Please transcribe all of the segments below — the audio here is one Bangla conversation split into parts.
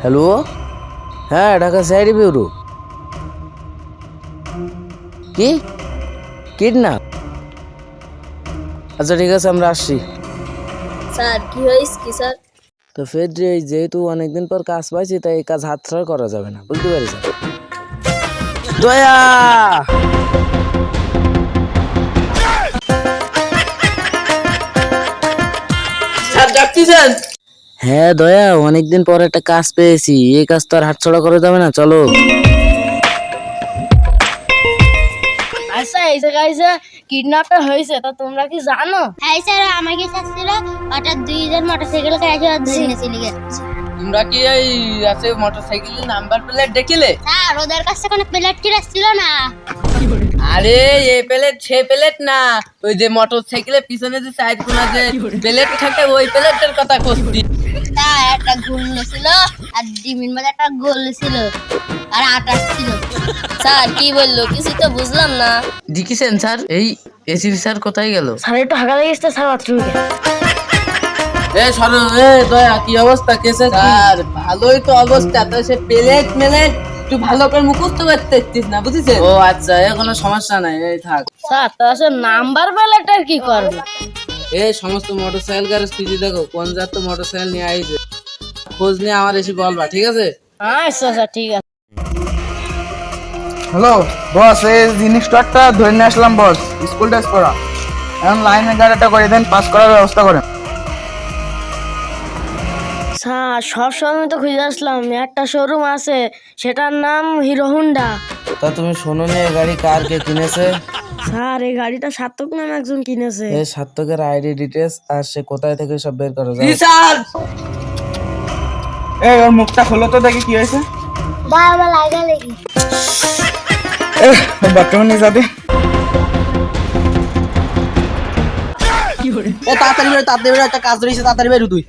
হ্যালো, হ্যাঁ ঢাকা সাইডি ব্যুরো। কি কিডন্যাপ? আচ্ছা ঠিক আছে, আমরা আসছি। স্যার কি হয়েছে কি স্যার? তো ফের যেহেতু অনেকদিন পর কাজ পাইছি, তাই এই কাজ হাতছাড়া করা যাবে না, বুঝতে পারিস? দয়া, স্যার ডাকতেছেন? হ্যাঁ দয়া, অনেকদিন পর একটা কাজ পেয়েছি, এই কাজ তো আর হাতছাড়া করা যাবে না, চলো। আচ্ছা এই জায়গায় যে কিডন্যাপটা হয়েছে তা তোমরা কি জানো? হ্যাঁ স্যার, আমাকে চাচ্ছিল হঠাৎ দুইজন মোটরসাইকেল করে এসে ধরে চলে গেছে। তোমরা কি এই আছে মোটরসাইকেলের নাম্বার প্লেট দেখিলে? স্যার ওদের কাছে কোনো প্লেট কিরা ছিল না। আরে এই প্লেট সে প্লেট না, ওই যে মোটরসাইকেলের পিছনে যে সাইড কোনা যে প্লেট থাকে ওই প্লেটের কথা কইছি। স্যার একটা গোল ছিল আর ডিমির মধ্যে একটা গোল ছিল আর আটা ছিল। স্যার কি বললো কিছু তো বুঝলাম না। দেখিছেন স্যার? এই এসির স্যার কোথায় গেল? স্যার একটু হাঁকা লেগেছে স্যার বাথরুমে। এ সরো, এ দয়া কি অবস্থা? কেসে স্যার? ভালোই তো অবস্থা, তো সে প্লেট মেলেট একটু ভালো করে মুখস্থ করতে পারতিস না, বুঝেছেন? ও আচ্ছা, এ কোনো সমস্যা নাই, এই থাক। স্যার তো আসলে নাম্বার প্লেটের কি করবে? এই সমস্ত মোটরসাইকেল গ্যারেজ খুঁজে দেখো কোন জাত তো মোটরসাইকেল নিয়ে আইছে, খোঁজ নিয়ে আমার এসে বলবা, ঠিক আছে? আচ্ছা স্যার ঠিক আছে। হ্যালো বস, এই জিনিসটা ধরে নিয়ে আসলাম বস, স্কুল ড্রেস পরা। এখন লাইনে গাড়িটা করে দেন, পাস করার ব্যবস্থা করেন। স্যার সব সময় তো খুঁজে আসলাম, একটা শোরুম আছে সেটার নাম হিরো হোন্ডা। তা তুমি শোনো নি, এই গাড়ি কার কে কিনেছে? স্যার এই গাড়িটা সার্থক নামে একজন কিনেছে। এই সার্থকের আইডি ডিটেলস আর সে কোথায় থেকে সব বের করা যায়। স্যার এই ওর মুখটা খোলো তো, দেখি কি হয়েছে। ভাই আমার লাগা লেগে বাথরুমে নিয়ে যাবে। তাড়াতাড়ি বেরো, তাড়াতাড়ি বেরো, একটা কাজ রয়েছে, তাড়াতাড়ি বেরো তুই।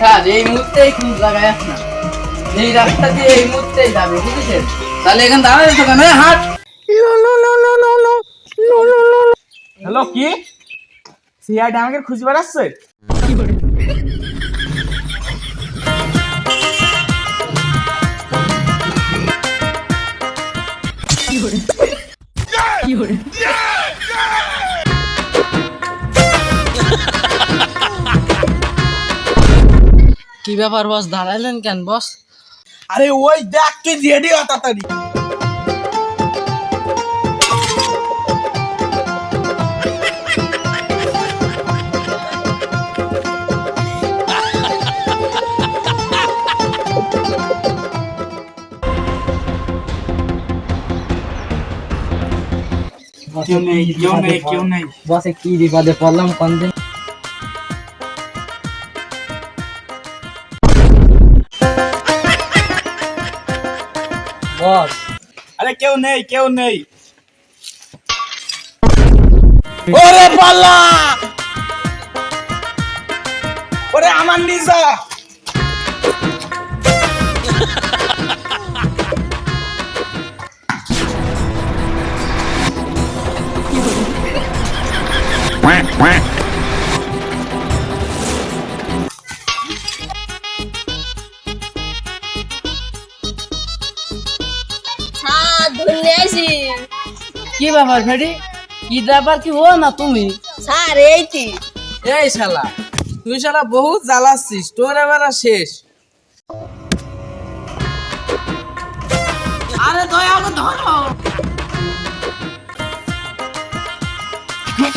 স্যার এই মুহূর্তেই খুব লাগায় না, এই রাস্তা দিয়ে এই মুহূর্তেই যাবে, বুঝেছেন? তাহলে এখানে দাঁড়ায় তো কেন? হাট। হ্যালো, কি সিআইডি আমাকে খুঁজে বেড়াচ্ছে? কি ব্যাপার বস, দাঁড়াইলেন কেন বস? আরে ওই দেখ, তুই রেডি হ তাড়াতাড়ি। কেউ নেই। বসে কি বিপদে পড়লাম কোন দিন। বস আরে কেউ নেই। ওরে পাল্লা, ওরে আমার নিজা। স্যার ধরে আইছি। কি ব্যাপার ফেডি? কি ব্যাপার কি ও না তুমি? স্যার এইটি এই শালা, তুই শালা বহুত জ্বালাচ্ছিস, তোর এবার আর শেষ। আরে দয়া ধরো।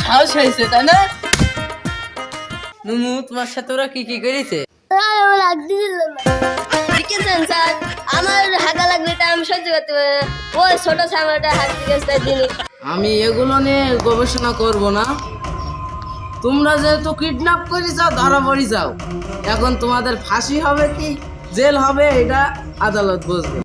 সাহস হয়েছে তাই না? নুনু তোমার সাথে ওরা কি কি করেছে? দেখেছেন স্যার, আমার হাগা লাগলে এটা আমি সহ্য করতে পারি না। ওই ছোট সামাটা হাত দিকে দিনে আমি এগুলো নিয়ে গবেষণা করব না। তোমরা যেহেতু কিডন্যাপ করে যাও, ধরা পড়ে যাও, এখন তোমাদের ফাঁসি হবে কি জেল হবে এটা আদালত বুঝবে।